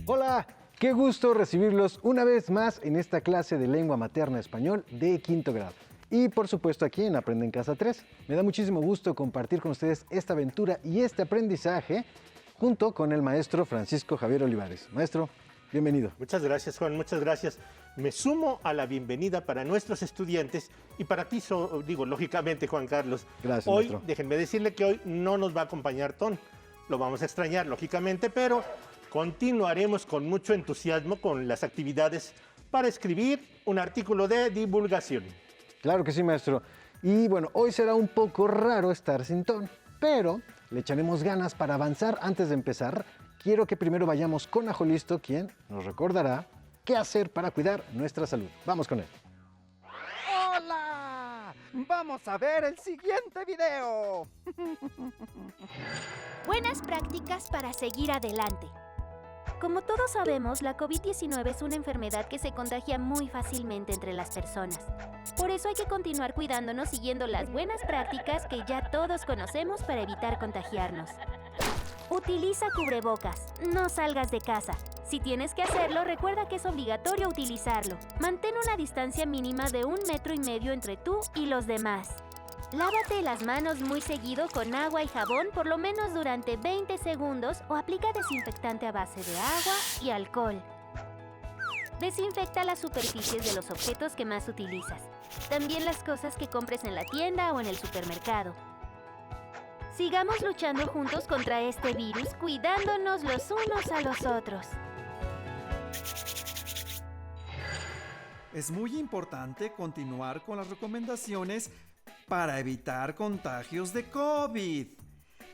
Hola, qué gusto recibirlos una vez más en esta clase de lengua materna español de quinto grado. Y por supuesto aquí en Aprende en Casa 3. Me da muchísimo gusto compartir con ustedes esta aventura y este aprendizaje junto con el maestro Francisco Javier Olivares. Maestro, bienvenido. Muchas gracias, Juan, muchas gracias. Me sumo a la bienvenida para nuestros estudiantes y para ti, lógicamente, Juan Carlos. Gracias, hoy, maestro. Déjenme decirle que hoy no nos va a acompañar Ton. Lo vamos a extrañar, lógicamente, pero continuaremos con mucho entusiasmo con las actividades para escribir un artículo de divulgación. Claro que sí, maestro. Y bueno, hoy será un poco raro estar sin Ton, pero le echaremos ganas para avanzar. Antes de empezar, quiero que primero vayamos con Ajolisto, quien nos recordará qué hacer para cuidar nuestra salud. Vamos con él. ¡Hola! Vamos a ver el siguiente video. Buenas prácticas para seguir adelante. Como todos sabemos, la COVID-19 es una enfermedad que se contagia muy fácilmente entre las personas. Por eso hay que continuar cuidándonos siguiendo las buenas prácticas que ya todos conocemos para evitar contagiarnos. Utiliza cubrebocas. No salgas de casa. Si tienes que hacerlo, recuerda que es obligatorio utilizarlo. Mantén una distancia mínima de 1,5 metros entre tú y los demás. Lávate las manos muy seguido con agua y jabón por lo menos durante 20 segundos o aplica desinfectante a base de agua y alcohol. Desinfecta las superficies de los objetos que más utilizas. También las cosas que compres en la tienda o en el supermercado. Sigamos luchando juntos contra este virus, cuidándonos los unos a los otros. Es muy importante continuar con las recomendaciones para evitar contagios de COVID.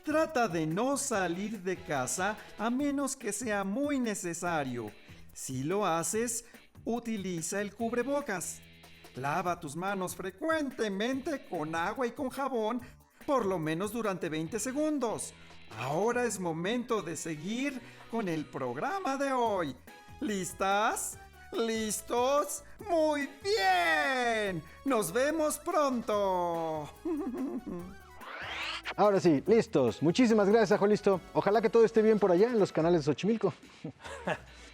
Trata de no salir de casa a menos que sea muy necesario. Si lo haces, utiliza el cubrebocas. Lava tus manos frecuentemente con agua y con jabón, por lo menos durante 20 segundos. Ahora es momento de seguir con el programa de hoy. ¿Listas? ¿Listos? ¡Muy bien! ¡Nos vemos pronto! Ahora sí, listos. Muchísimas gracias, Ajolisto. Ojalá que todo esté bien por allá en los canales de Xochimilco.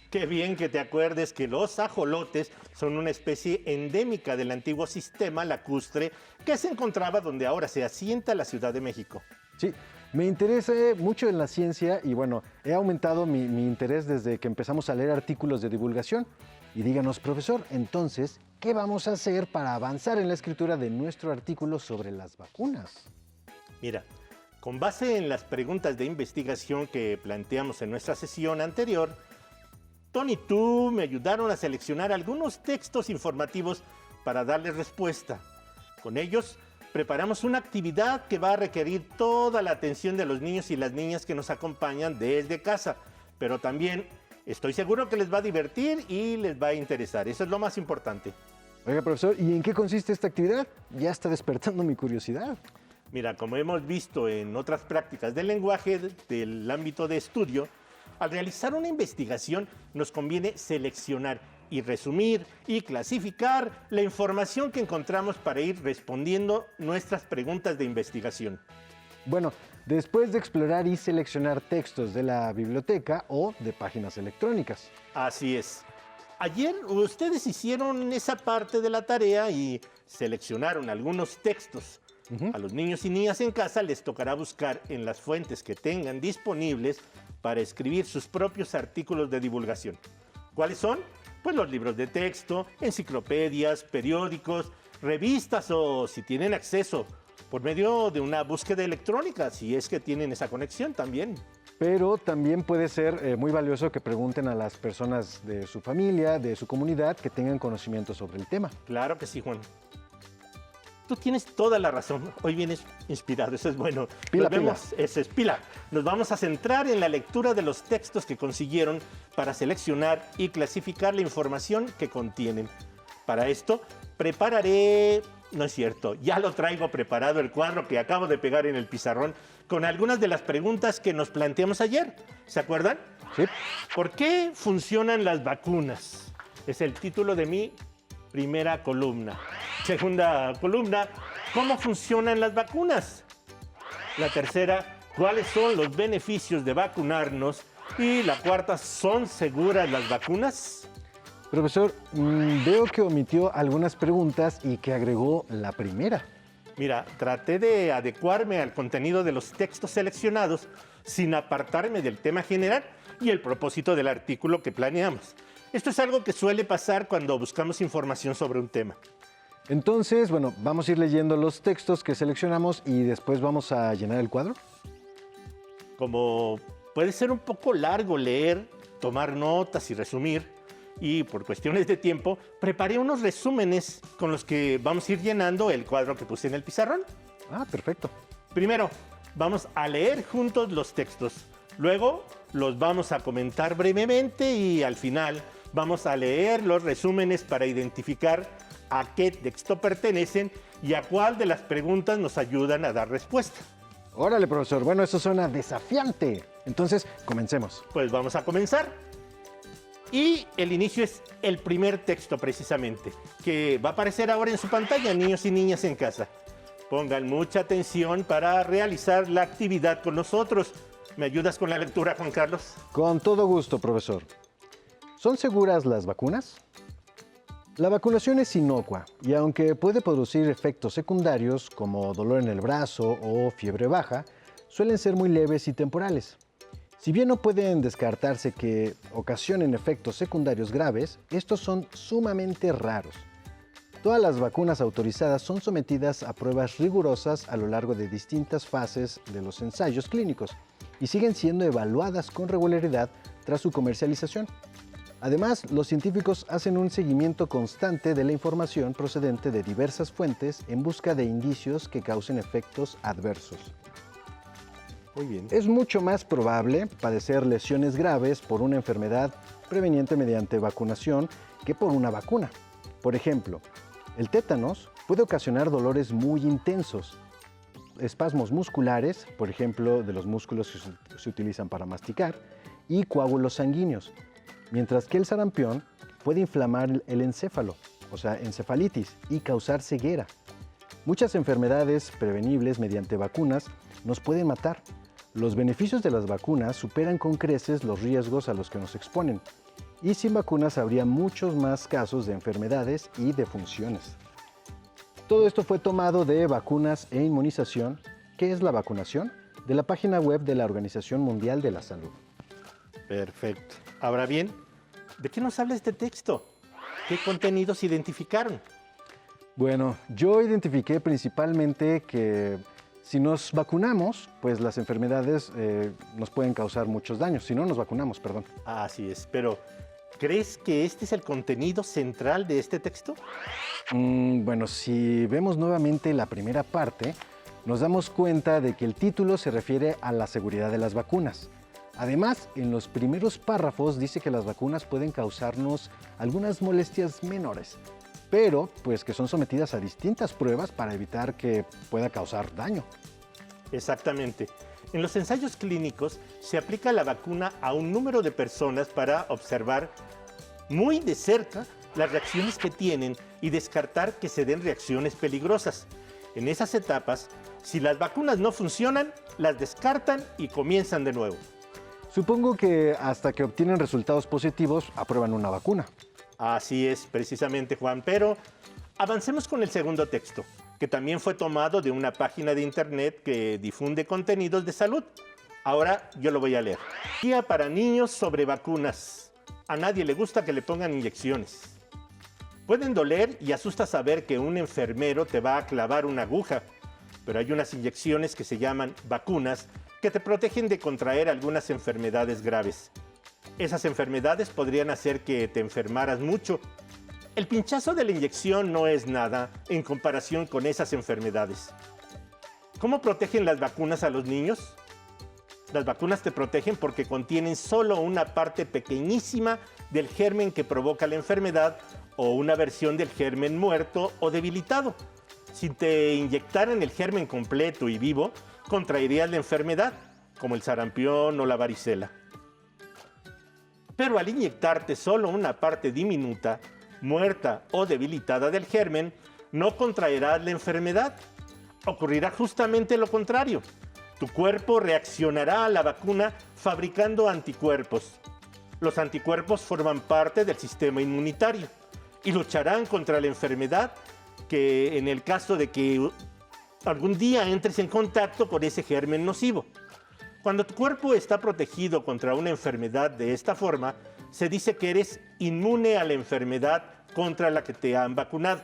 Qué bien que te acuerdes que los ajolotes son una especie endémica del antiguo sistema lacustre que se encontraba donde ahora se asienta la Ciudad de México. Sí, me interesa mucho en la ciencia y bueno, he aumentado mi interés desde que empezamos a leer artículos de divulgación. Y díganos, profesor, entonces, ¿qué vamos a hacer para avanzar en la escritura de nuestro artículo sobre las vacunas? Mira, con base en las preguntas de investigación que planteamos en nuestra sesión anterior, Tony y tú me ayudaron a seleccionar algunos textos informativos para darles respuesta. Con ellos, preparamos una actividad que va a requerir toda la atención de los niños y las niñas que nos acompañan desde casa, pero también estoy seguro que les va a divertir y les va a interesar. Eso es lo más importante. Oiga, profesor, ¿y en qué consiste esta actividad? Ya está despertando mi curiosidad. Mira, como hemos visto en otras prácticas del lenguaje del ámbito de estudio, al realizar una investigación nos conviene seleccionar y resumir y clasificar la información que encontramos para ir respondiendo nuestras preguntas de investigación. Bueno, después de explorar y seleccionar textos de la biblioteca o de páginas electrónicas. Así es. Ayer ustedes hicieron esa parte de la tarea y seleccionaron algunos textos. A los niños y niñas en casa les tocará buscar en las fuentes que tengan disponibles para escribir sus propios artículos de divulgación. ¿Cuáles son? Pues los libros de texto, enciclopedias, periódicos, revistas o, si tienen acceso, por medio de una búsqueda electrónica, si es que tienen esa conexión también. Pero también puede ser muy valioso que pregunten a las personas de su familia, de su comunidad, que tengan conocimiento sobre el tema. Claro que sí, Juan. Tú tienes toda la razón. Hoy vienes inspirado, eso es bueno. Pila. Eso es pila. Nos vamos a centrar en la lectura de los textos que consiguieron para seleccionar y clasificar la información que contienen. Para esto, prepararé... No es cierto, ya lo traigo preparado el cuadro que acabo de pegar en el pizarrón con algunas de las preguntas que nos planteamos ayer. ¿Se acuerdan? Sí. ¿Por qué funcionan las vacunas? Es el título de mi primera columna. Segunda columna, ¿cómo funcionan las vacunas? La tercera, ¿cuáles son los beneficios de vacunarnos Y la cuarta, ¿son seguras las vacunas? Profesor, veo que omitió algunas preguntas y que agregó la primera. Mira, traté de adecuarme al contenido de los textos seleccionados sin apartarme del tema general y el propósito del artículo que planeamos. Esto es algo que suele pasar cuando buscamos información sobre un tema. Entonces, bueno, vamos a ir leyendo los textos que seleccionamos y después vamos a llenar el cuadro. Como puede ser un poco largo leer, tomar notas y resumir, y por cuestiones de tiempo, preparé unos resúmenes con los que vamos a ir llenando el cuadro que puse en el pizarrón. Ah, perfecto. Primero, vamos a leer juntos los textos. Luego, los vamos a comentar brevemente y al final vamos a leer los resúmenes para identificar a qué texto pertenecen y a cuál de las preguntas nos ayudan a dar respuesta. Órale, profesor. Bueno, eso suena desafiante. Entonces, comencemos. Pues vamos a comenzar. Y el inicio es el primer texto precisamente, que va a aparecer ahora en su pantalla, niños y niñas en casa. Pongan mucha atención para realizar la actividad con nosotros. ¿Me ayudas con la lectura, Juan Carlos? Con todo gusto, profesor. ¿Son seguras las vacunas? La vacunación es inocua y aunque puede producir efectos secundarios como dolor en el brazo o fiebre baja, suelen ser muy leves y temporales. Si bien no pueden descartarse que ocasionen efectos secundarios graves, estos son sumamente raros. Todas las vacunas autorizadas son sometidas a pruebas rigurosas a lo largo de distintas fases de los ensayos clínicos y siguen siendo evaluadas con regularidad tras su comercialización. Además, los científicos hacen un seguimiento constante de la información procedente de diversas fuentes en busca de indicios que causen efectos adversos. Muy bien. Es mucho más probable padecer lesiones graves por una enfermedad preveniente mediante vacunación que por una vacuna. Por ejemplo, el tétanos puede ocasionar dolores muy intensos, espasmos musculares, por ejemplo, de los músculos que se utilizan para masticar, y coágulos sanguíneos, mientras que el sarampión puede inflamar el encéfalo, o sea, encefalitis, y causar ceguera. Muchas enfermedades prevenibles mediante vacunas nos pueden matar. Los beneficios de las vacunas superan con creces los riesgos a los que nos exponen, y sin vacunas habría muchos más casos de enfermedades y defunciones. Todo esto fue tomado de Vacunas e Inmunización. ¿Qué es la vacunación? De la página web de la Organización Mundial de la Salud. Perfecto. Ahora bien, ¿de qué nos habla este texto? ¿Qué contenidos identificaron? Bueno, yo identifiqué principalmente que si nos vacunamos, pues las enfermedades nos pueden causar muchos daños. Si no nos vacunamos, perdón. Así es, pero ¿crees que este es el contenido central de este texto? Bueno, si vemos nuevamente la primera parte, nos damos cuenta de que el título se refiere a la seguridad de las vacunas. Además, en los primeros párrafos dice que las vacunas pueden causarnos algunas molestias menores, pero pues que son sometidas a distintas pruebas para evitar que pueda causar daño. Exactamente. En los ensayos clínicos se aplica la vacuna a un número de personas para observar muy de cerca las reacciones que tienen y descartar que se den reacciones peligrosas. En esas etapas, si las vacunas no funcionan, las descartan y comienzan de nuevo. Supongo que hasta que obtienen resultados positivos, aprueban una vacuna. Así es, precisamente, Juan, pero avancemos con el segundo texto, que también fue tomado de una página de internet que difunde contenidos de salud. Ahora yo lo voy a leer. Guía para niños sobre vacunas. A nadie le gusta que le pongan inyecciones. Pueden doler y asusta saber que un enfermero te va a clavar una aguja, pero hay unas inyecciones que se llaman vacunas que te protegen de contraer algunas enfermedades graves. Esas enfermedades podrían hacer que te enfermaras mucho. El pinchazo de la inyección no es nada en comparación con esas enfermedades. ¿Cómo protegen las vacunas a los niños? Las vacunas te protegen porque contienen solo una parte pequeñísima del germen que provoca la enfermedad o una versión del germen muerto o debilitado. Si te inyectaran el germen completo y vivo, contraerías la enfermedad, como el sarampión o la varicela. Pero al inyectarte solo una parte diminuta, muerta o debilitada del germen, no contraerás la enfermedad. Ocurrirá justamente lo contrario. Tu cuerpo reaccionará a la vacuna fabricando anticuerpos. Los anticuerpos forman parte del sistema inmunitario y lucharán contra la enfermedad que en el caso de que algún día entres en contacto con ese germen nocivo. Cuando tu cuerpo está protegido contra una enfermedad de esta forma, se dice que eres inmune a la enfermedad contra la que te han vacunado.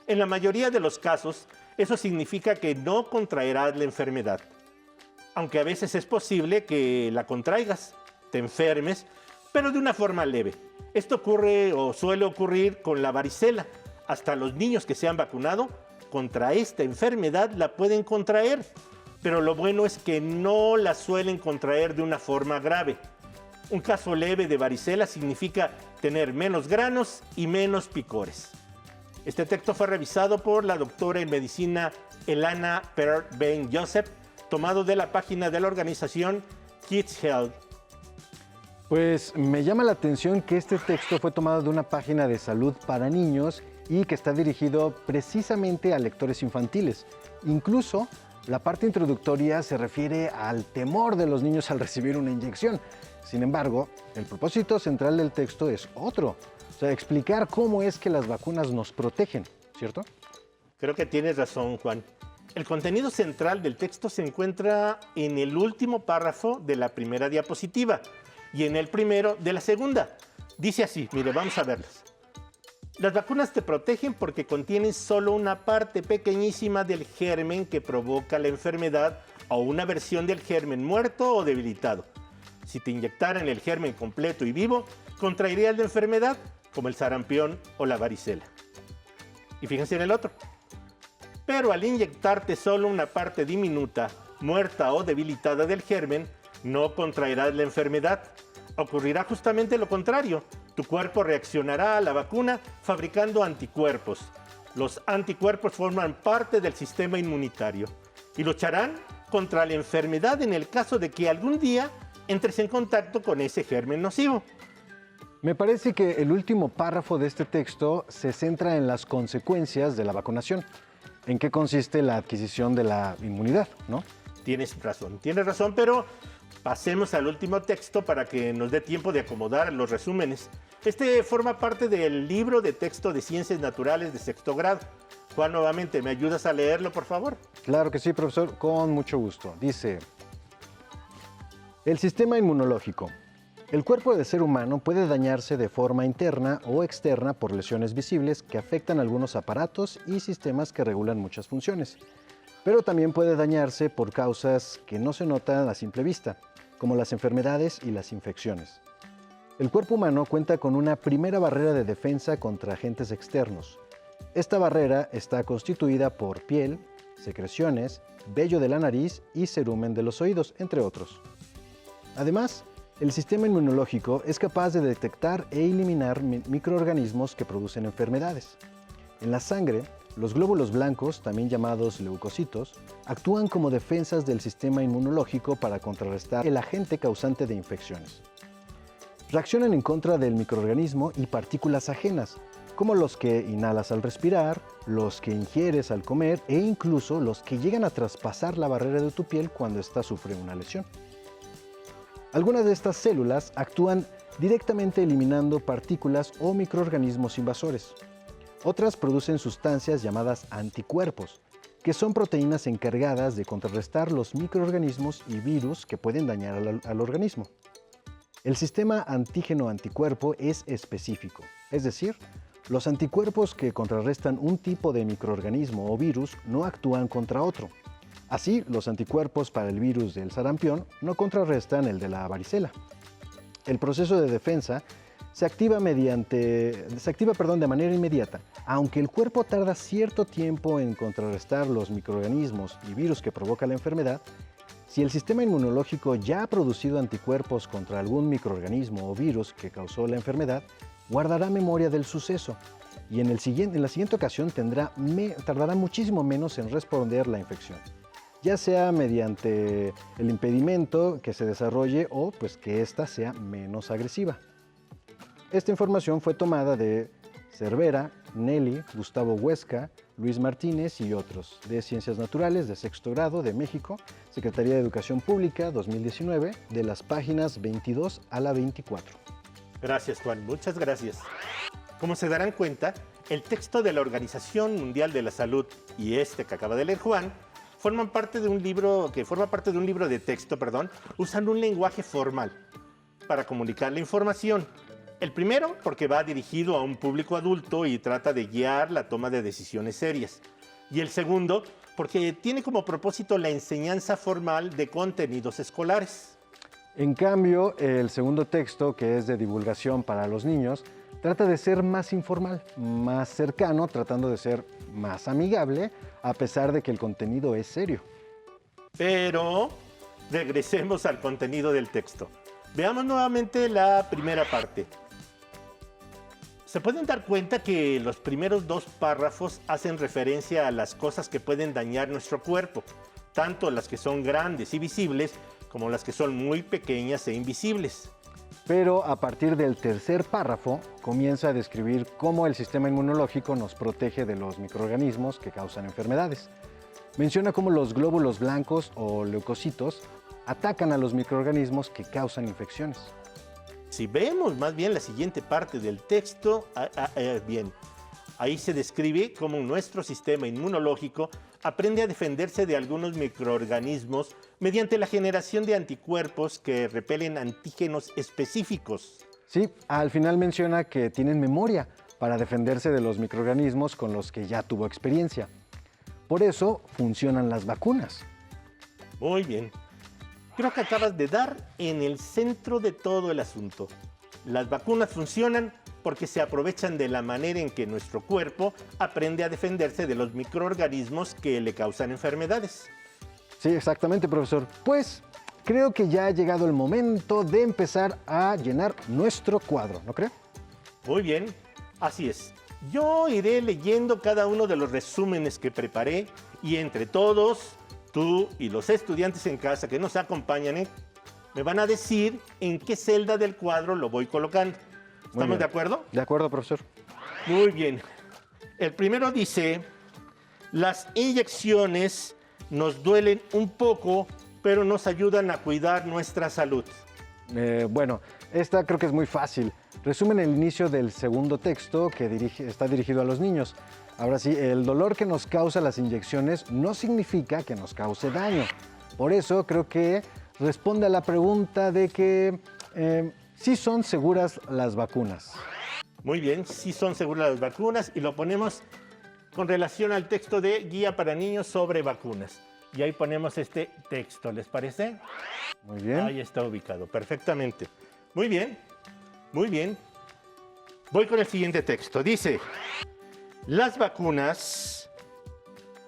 En la mayoría de los casos, eso significa que no contraerás la enfermedad, aunque a veces es posible que la contraigas, te enfermes, pero de una forma leve. Esto ocurre o suele ocurrir con la varicela. Hasta los niños que se han vacunado contra esta enfermedad la pueden contraer, pero lo bueno es que no la suelen contraer de una forma grave. Un caso leve de varicela significa tener menos granos y menos picores. Este texto fue revisado por la doctora en medicina Elana Pearl Ben Joseph, tomado de la página de la organización Kids Health. Pues me llama la atención que este texto fue tomado de una página de salud para niños y que está dirigido precisamente a lectores infantiles. Incluso la parte introductoria se refiere al temor de los niños al recibir una inyección. Sin embargo, el propósito central del texto es otro. O sea, explicar cómo es que las vacunas nos protegen, ¿cierto? Creo que tienes razón, Juan. El contenido central del texto se encuentra en el último párrafo de la primera diapositiva y en el primero de la segunda. Dice así, mire, vamos a verlas. Las vacunas te protegen porque contienen solo una parte pequeñísima del germen que provoca la enfermedad o una versión del germen muerto o debilitado. Si te inyectaran el germen completo y vivo, contraerías la enfermedad como el sarampión o la varicela. Y fíjense en el otro. Pero al inyectarte solo una parte diminuta, muerta o debilitada del germen, no contraerás la enfermedad. Ocurrirá justamente lo contrario. Tu cuerpo reaccionará a la vacuna fabricando anticuerpos. Los anticuerpos forman parte del sistema inmunitario y lucharán contra la enfermedad en el caso de que algún día entres en contacto con ese germen nocivo. Me parece que el último párrafo de este texto se centra en las consecuencias de la vacunación. ¿En qué consiste la adquisición de la inmunidad, no? Tienes razón, pero pasemos al último texto para que nos dé tiempo de acomodar los resúmenes. Este forma parte del libro de texto de Ciencias Naturales de sexto grado. Juan, nuevamente, ¿me ayudas a leerlo, por favor? Claro que sí, profesor, con mucho gusto. Dice, el sistema inmunológico. El cuerpo del ser humano puede dañarse de forma interna o externa por lesiones visibles que afectan algunos aparatos y sistemas que regulan muchas funciones. Pero también puede dañarse por causas que no se notan a simple vista, como las enfermedades y las infecciones. El cuerpo humano cuenta con una primera barrera de defensa contra agentes externos. Esta barrera está constituida por piel, secreciones, vello de la nariz y cerumen de los oídos, entre otros. Además, el sistema inmunológico es capaz de detectar e eliminar microorganismos que producen enfermedades. En la sangre, los glóbulos blancos, también llamados leucocitos, actúan como defensas del sistema inmunológico para contrarrestar el agente causante de infecciones. Reaccionan en contra del microorganismo y partículas ajenas, como los que inhalas al respirar, los que ingieres al comer e incluso los que llegan a traspasar la barrera de tu piel cuando ésta sufre una lesión. Algunas de estas células actúan directamente eliminando partículas o microorganismos invasores. Otras producen sustancias llamadas anticuerpos, que son proteínas encargadas de contrarrestar los microorganismos y virus que pueden dañar al organismo. El sistema antígeno-anticuerpo es específico, es decir, los anticuerpos que contrarrestan un tipo de microorganismo o virus no actúan contra otro. Así, los anticuerpos para el virus del sarampión no contrarrestan el de la varicela. El proceso de defensa se activa de manera inmediata, aunque el cuerpo tarda cierto tiempo en contrarrestar los microorganismos y virus que provoca la enfermedad. Si el sistema inmunológico ya ha producido anticuerpos contra algún microorganismo o virus que causó la enfermedad, guardará memoria del suceso y en la siguiente ocasión tardará muchísimo menos en responder la infección, ya sea mediante el impedimento que se desarrolle o pues que ésta sea menos agresiva. Esta información fue tomada de Cervera, Nelly, Gustavo Huesca, Luis Martínez y otros, de Ciencias Naturales, de sexto grado, de México, Secretaría de Educación Pública, 2019, de las páginas 22 a la 24. Gracias, Juan. Muchas gracias. Como se darán cuenta, el texto de la Organización Mundial de la Salud y este que acaba de leer Juan forma parte de un libro de texto, usan un lenguaje formal para comunicar la información. El primero, porque va dirigido a un público adulto y trata de guiar la toma de decisiones serias. Y el segundo, porque tiene como propósito la enseñanza formal de contenidos escolares. En cambio, el segundo texto, que es de divulgación para los niños, trata de ser más informal, más cercano, tratando de ser más amigable, a pesar de que el contenido es serio. Pero regresemos al contenido del texto. Veamos nuevamente la primera parte. Se pueden dar cuenta que los primeros dos párrafos hacen referencia a las cosas que pueden dañar nuestro cuerpo, tanto las que son grandes y visibles como las que son muy pequeñas e invisibles. Pero a partir del tercer párrafo comienza a describir cómo el sistema inmunológico nos protege de los microorganismos que causan enfermedades. Menciona cómo los glóbulos blancos o leucocitos atacan a los microorganismos que causan infecciones. Si vemos más bien la siguiente parte del texto, ahí se describe cómo nuestro sistema inmunológico aprende a defenderse de algunos microorganismos mediante la generación de anticuerpos que repelen antígenos específicos. Sí, al final menciona que tienen memoria para defenderse de los microorganismos con los que ya tuvo experiencia. Por eso funcionan las vacunas. Muy bien. Creo que acabas de dar en el centro de todo el asunto. Las vacunas funcionan porque se aprovechan de la manera en que nuestro cuerpo aprende a defenderse de los microorganismos que le causan enfermedades. Sí, exactamente, profesor. Pues creo que ya ha llegado el momento de empezar a llenar nuestro cuadro, ¿no cree? Muy bien, así es. Yo iré leyendo cada uno de los resúmenes que preparé y entre todos, tú y los estudiantes en casa que nos acompañan, me van a decir en qué celda del cuadro lo voy colocando. ¿Estamos de acuerdo? De acuerdo, profesor. Muy bien. El primero dice, las inyecciones nos duelen un poco, pero nos ayudan a cuidar nuestra salud. Bueno, esta creo que es muy fácil. Resumen el inicio del segundo texto que está dirigido a los niños. Ahora sí, el dolor que nos causa las inyecciones no significa que nos cause daño. Por eso creo que responde a la pregunta de que sí son seguras las vacunas. Muy bien, sí son seguras las vacunas y lo ponemos con relación al texto de Guía para Niños sobre Vacunas. Y ahí ponemos este texto, ¿les parece? Muy bien. Ahí está ubicado, perfectamente. Muy bien, muy bien. Voy con el siguiente texto. Dice, las vacunas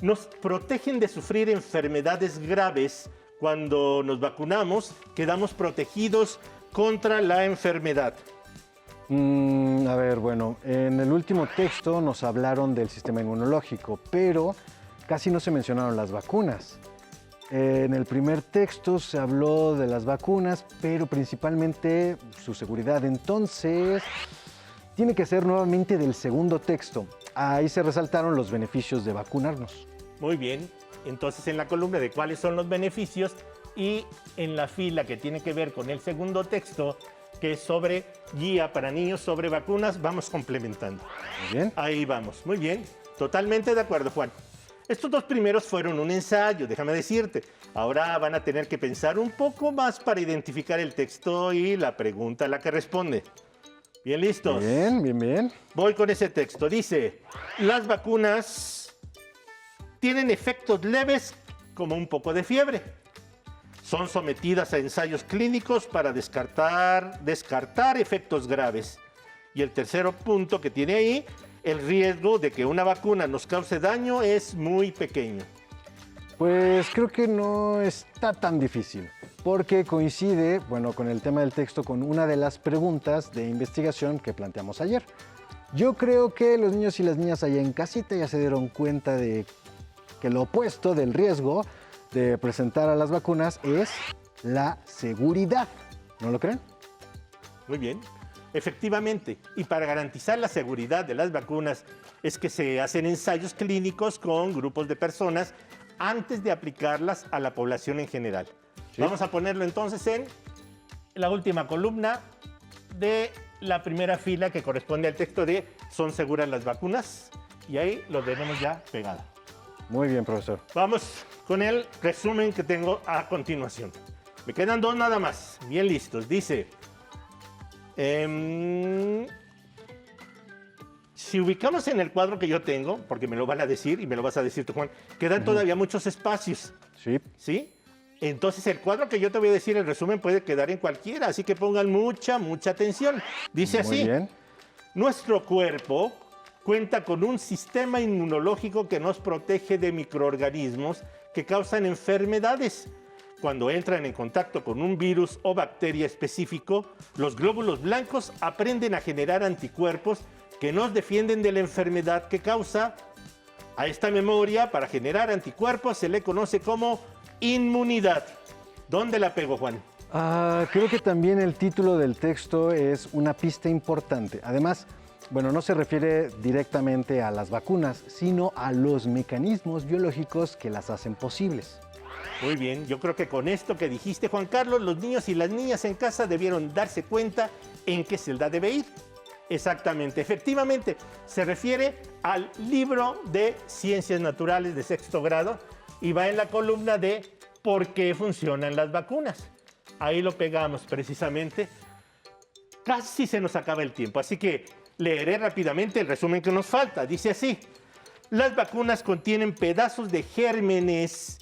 nos protegen de sufrir enfermedades graves. Cuando nos vacunamos, quedamos protegidos contra la enfermedad. A ver, bueno, en el último texto nos hablaron del sistema inmunológico, pero casi no se mencionaron las vacunas. En el primer texto se habló de las vacunas, pero principalmente su seguridad. Entonces, tiene que ser nuevamente del segundo texto. Ahí se resaltaron los beneficios de vacunarnos. Muy bien. Entonces, en la columna de cuáles son los beneficios y en la fila que tiene que ver con el segundo texto, que es sobre Guía para Niños sobre Vacunas, vamos complementando. Muy bien. Ahí vamos. Muy bien. Totalmente de acuerdo, Juan. Estos dos primeros fueron un ensayo, déjame decirte. Ahora van a tener que pensar un poco más para identificar el texto y la pregunta a la que responde. ¿Bien listos? Bien, bien, bien. Voy con ese texto. Dice, las vacunas tienen efectos leves como un poco de fiebre. Son sometidas a ensayos clínicos para descartar efectos graves. Y el tercer punto que tiene ahí, el riesgo de que una vacuna nos cause daño es muy pequeño. Pues creo que no está tan difícil, porque coincide, bueno, con el tema del texto con una de las preguntas de investigación que planteamos ayer. Yo creo que los niños y las niñas allá en casita ya se dieron cuenta de que lo opuesto del riesgo de presentar a las vacunas es la seguridad. ¿No lo creen? Muy bien. Efectivamente, y para garantizar la seguridad de las vacunas es que se hacen ensayos clínicos con grupos de personas antes de aplicarlas a la población en general. Sí. Vamos a ponerlo entonces en la última columna de la primera fila que corresponde al texto de ¿son seguras las vacunas? Y ahí lo tenemos ya pegado. Muy bien, profesor. Vamos con el resumen que tengo a continuación. Me quedan dos nada más, bien listos. Dice, si ubicamos en el cuadro que yo tengo, porque me lo van a decir y me lo vas a decir tú, Juan, quedan todavía muchos espacios, Sí. ¿sí? Entonces el cuadro que yo te voy a decir, el resumen puede quedar en cualquiera, así que pongan mucha atención. Dice así, Muy bien. nuestro cuerpo cuenta con un sistema inmunológico que nos protege de microorganismos que causan enfermedades. Cuando entran en contacto con un virus o bacteria específico, los glóbulos blancos aprenden a generar anticuerpos que nos defienden de la enfermedad que causa. A esta memoria, para generar anticuerpos, se le conoce como inmunidad. ¿Dónde la pego, Juan? Creo que también el título del texto es una pista importante. Además, bueno, no se refiere directamente a las vacunas, sino a los mecanismos biológicos que las hacen posibles. Muy bien, yo creo que con esto que dijiste, Juan Carlos, los niños y las niñas en casa debieron darse cuenta en qué celda debe ir. Exactamente, efectivamente, se refiere al libro de Ciencias Naturales de sexto grado y va en la columna de ¿por qué funcionan las vacunas? Ahí lo pegamos precisamente. Casi se nos acaba el tiempo, así que leeré rápidamente el resumen que nos falta. Dice así, las vacunas contienen pedazos de gérmenes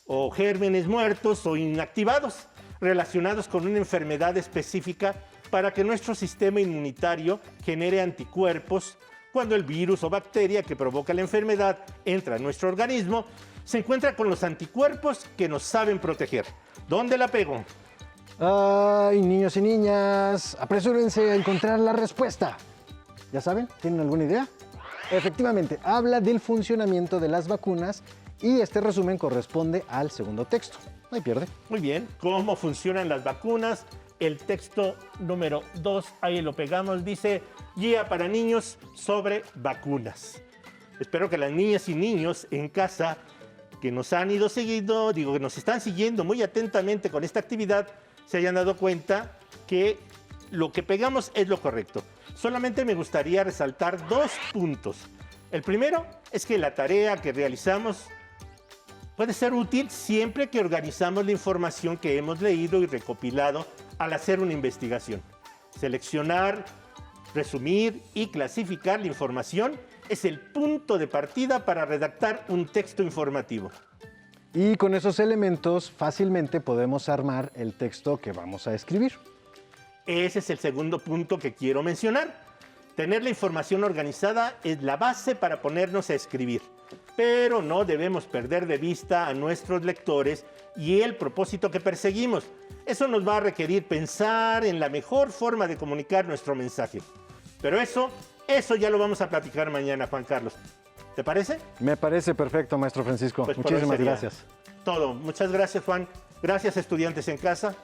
o gérmenes muertos o inactivados relacionados con una enfermedad específica para que nuestro sistema inmunitario genere anticuerpos cuando el virus o bacteria que provoca la enfermedad entra a nuestro organismo, se encuentra con los anticuerpos que nos saben proteger. ¿Dónde la pego? Ay, niños y niñas, apresúrense a encontrar la respuesta. ¿Ya saben? ¿Tienen alguna idea? Efectivamente, habla del funcionamiento de las vacunas y este resumen corresponde al segundo texto. No hay pierde. Muy bien, ¿cómo funcionan las vacunas? El texto número 2, ahí lo pegamos, dice Guía para niños sobre vacunas. Espero que las niñas y niños en casa que nos han ido siguiendo, que nos están siguiendo muy atentamente con esta actividad, se hayan dado cuenta que lo que pegamos es lo correcto. Solamente me gustaría resaltar dos puntos. El primero es que la tarea que realizamos puede ser útil siempre que organizamos la información que hemos leído y recopilado al hacer una investigación. Seleccionar, resumir y clasificar la información es el punto de partida para redactar un texto informativo. Y con esos elementos fácilmente podemos armar el texto que vamos a escribir. Ese es el segundo punto que quiero mencionar. Tener la información organizada es la base para ponernos a escribir, pero no debemos perder de vista a nuestros lectores y el propósito que perseguimos. Eso nos va a requerir pensar en la mejor forma de comunicar nuestro mensaje. Pero eso ya lo vamos a platicar mañana, Juan Carlos. ¿Te parece? Me parece perfecto, maestro Francisco. Pues por hoy Muchísimas sería gracias. Todo. Muchas gracias, Juan. Gracias, estudiantes en casa.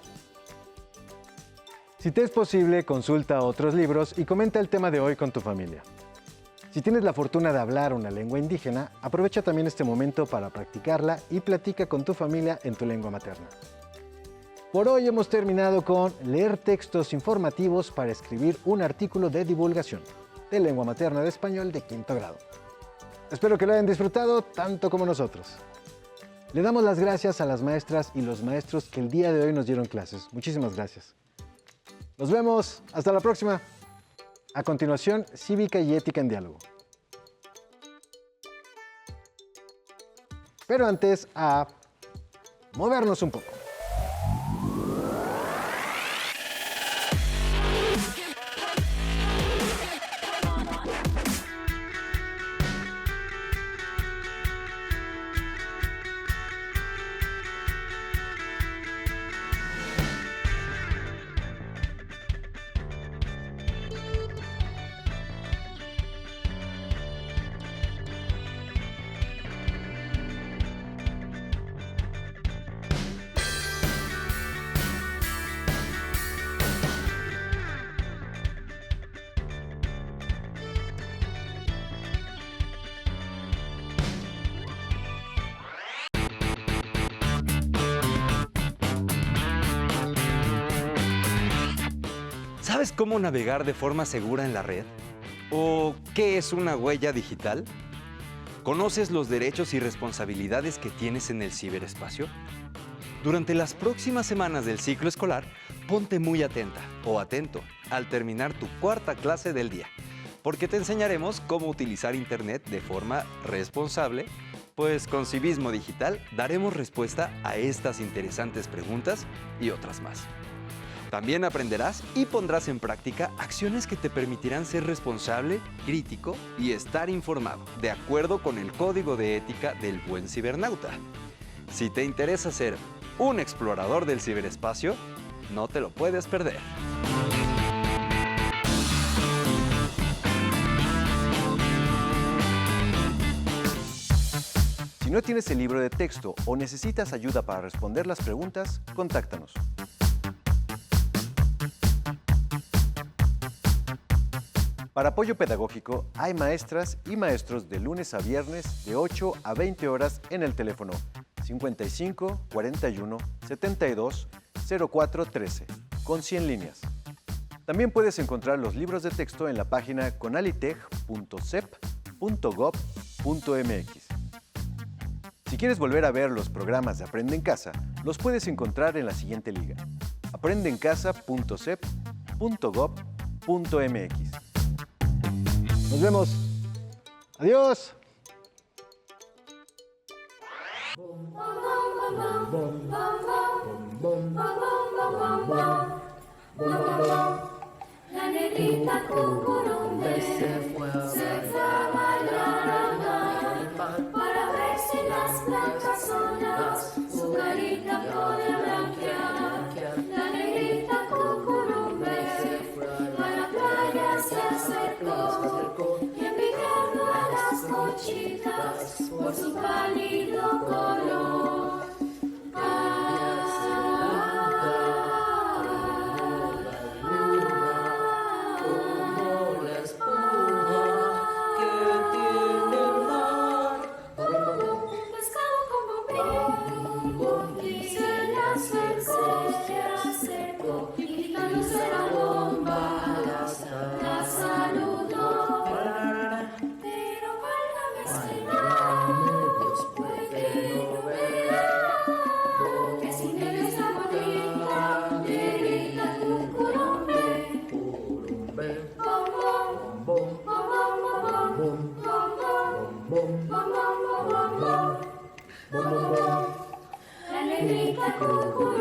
Si te es posible, consulta otros libros y comenta el tema de hoy con tu familia. Si tienes la fortuna de hablar una lengua indígena, aprovecha también este momento para practicarla y platica con tu familia en tu lengua materna. Por hoy hemos terminado con leer textos informativos para escribir un artículo de divulgación de lengua materna de español de quinto grado. Espero que lo hayan disfrutado tanto como nosotros. Le damos las gracias a las maestras y los maestros que el día de hoy nos dieron clases. Muchísimas gracias. Nos vemos. Hasta la próxima. A continuación, Cívica y Ética en Diálogo. Pero antes, a movernos un poco. ¿Sabes cómo navegar de forma segura en la red? ¿O qué es una huella digital? ¿Conoces los derechos y responsabilidades que tienes en el ciberespacio? Durante las próximas semanas del ciclo escolar, ponte muy atenta o atento al terminar tu cuarta clase del día, porque te enseñaremos cómo utilizar Internet de forma responsable, pues con Civismo Digital daremos respuesta a estas interesantes preguntas y otras más. También aprenderás y pondrás en práctica acciones que te permitirán ser responsable, crítico y estar informado, de acuerdo con el Código de Ética del Buen Cibernauta. Si te interesa ser un explorador del ciberespacio, no te lo puedes perder. Si no tienes el libro de texto o necesitas ayuda para responder las preguntas, contáctanos. Para apoyo pedagógico, hay maestras y maestros de lunes a viernes de 8 a 20 horas en el teléfono 55 41 72 04 13, con 100 líneas. También puedes encontrar los libros de texto en la página conalitech.cep.gov.mx. Si quieres volver a ver los programas de Aprende en Casa, los puedes encontrar en la siguiente liga: aprendeencasa.cep.gov.mx. Nos vemos. Adiós. La negrita cucurumbe se fue a bailar al mar para ver si las blancas olas su carita podía blanquear. La negrita cucurumbe a la playa se acercó y envidiando a las conchitas por su pálido color. La negrita cucurumbe